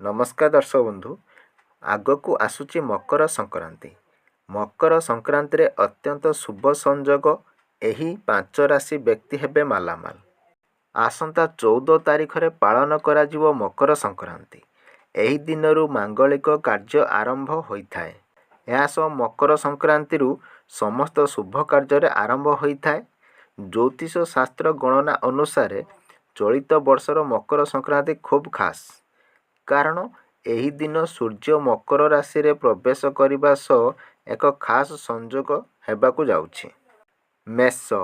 नमस्कार दर्शक बंधु आगक आसूची मकर संक्रांति। मकर संक्रांति रे अत्यंत शुभ संजोग एही पांच राशि व्यक्ति हेबे मालामाल। आसंता 14 तारिख रे पालन करा जिवो मकर संक्रांति। एही दिनरु मांगलिक कार्य आरंभ होइथाय। ଏହା ସହ ମକର ସଂକ୍ରାନ୍ତିରୁ ସମସ୍ତ ଶୁଭ କାର୍ଯ୍ୟରେ ଆରମ୍ଭ ହୋଇଥାଏ। ଜ୍ୟୋତିଷ ଶାସ୍ତ୍ର ଗଣନା ଅନୁସାରେ ଚଳିତ ବର୍ଷର ମକର ସଂକ୍ରାନ୍ତି ଖୁବ୍ ଖାସ୍, କାରଣ ଏହି ଦିନ ସୂର୍ଯ୍ୟ ମକର ରାଶିରେ ପ୍ରବେଶ କରିବା ସହ ଏକ ଖାସ୍ ସଂଯୋଗ ହେବାକୁ ଯାଉଛି। ମେଷ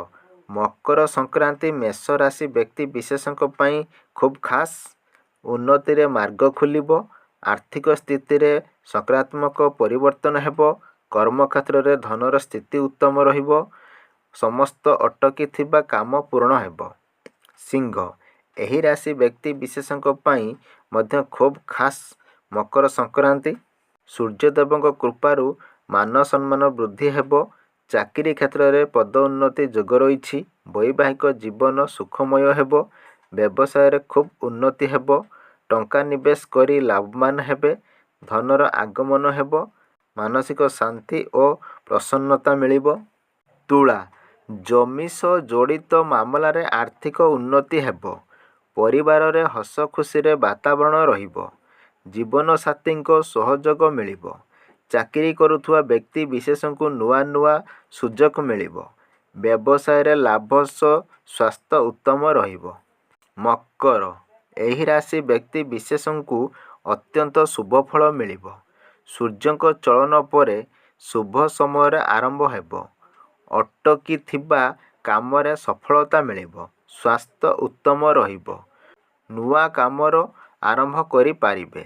ମକର ସଂକ୍ରାନ୍ତି ମେଷ ରାଶି ବ୍ୟକ୍ତି ବିଶେଷଙ୍କ ପାଇଁ ଖୁବ୍ ଖାସ୍। ଉନ୍ନତିରେ ମାର୍ଗ ଖୋଲିବ। ଆର୍ଥିକ ସ୍ଥିତିରେ ସକାରାତ୍ମକ ପରିବର୍ତ୍ତନ ହେବ। କର୍ମକ୍ଷେତ୍ରରେ ଧନର ସ୍ଥିତି ଉତ୍ତମ ରହିବ। ସମସ୍ତ ଅଟକି ଥିବା କାମ ପୂରଣ ହେବ। ସିଂହ ଏହି ରାଶି ବ୍ୟକ୍ତି ବିଶେଷଙ୍କ ପାଇଁ ମଧ୍ୟ ଖୁବ୍ ଖାସ୍ ମକର ସଂକ୍ରାନ୍ତି। ସୂର୍ଯ୍ୟଦେବଙ୍କ କୃପାରୁ ମାନ ସମ୍ମାନ ବୃଦ୍ଧି ହେବ। ଚାକିରି କ୍ଷେତ୍ରରେ ପଦ ଉନ୍ନତି ଯୋଗ ରହିଛି। ବୈବାହିକ ଜୀବନ ସୁଖମୟ ହେବ। ବ୍ୟବସାୟରେ ଖୁବ୍ ଉନ୍ନତି ହେବ। ଟଙ୍କା ନିବେଶ କରି ଲାଭବାନ ହେବେ। ଧନର ଆଗମନ ହେବ। ମାନସିକ ଶାନ୍ତି ଓ ପ୍ରସନ୍ନତା ମିଳିବ। ତୁଳା ଜମି ସହ ଜଡ଼ିତ ମାମଲାରେ ଆର୍ଥିକ ଉନ୍ନତି ହେବ। ପରିବାରରେ ହସ ଖୁସିରେ ବାତାବରଣ ରହିବ। ଜୀବନସାଥୀଙ୍କ ସହଯୋଗ ମିଳିବ। ଚାକିରି କରୁଥିବା ବ୍ୟକ୍ତି ବିଶେଷଙ୍କୁ ନୂଆ ନୂଆ ସୁଯୋଗ ମିଳିବ। ବ୍ୟବସାୟରେ ଲାଭ ସହ ସ୍ୱାସ୍ଥ୍ୟ ଉତ୍ତମ ରହିବ। ମକର ଏହି ରାଶି ବ୍ୟକ୍ତି ବିଶେଷଙ୍କୁ ଅତ୍ୟନ୍ତ ଶୁଭ ଫଳ ମିଳିବ। ସୂର୍ଯ୍ୟଙ୍କ ଚଳନ ପରେ ଶୁଭ ସମୟରେ ଆରମ୍ଭ ହେବ। ଅଟକି ଥିବା କାମରେ ସଫଳତା ମିଳିବ। ସ୍ୱାସ୍ଥ୍ୟ ଉତ୍ତମ ରହିବ। ନୂଆ କାମର ଆରମ୍ଭ କରିପାରିବେ।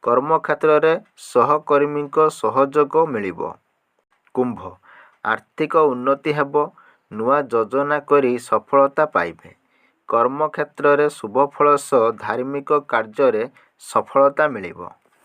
କର୍ମକ୍ଷେତ୍ରରେ ସହକର୍ମୀଙ୍କ ସହଯୋଗ ମିଳିବ। କୁମ୍ଭ ଆର୍ଥିକ ଉନ୍ନତି ହେବ। ନୂଆ ଯୋଜନା କରି ସଫଳତା ପାଇବେ। କର୍ମକ୍ଷେତ୍ରରେ ଶୁଭ ଫଳ ସହ ଧାର୍ମିକ କାର୍ଯ୍ୟରେ ସଫଳତା ମିଳିବ।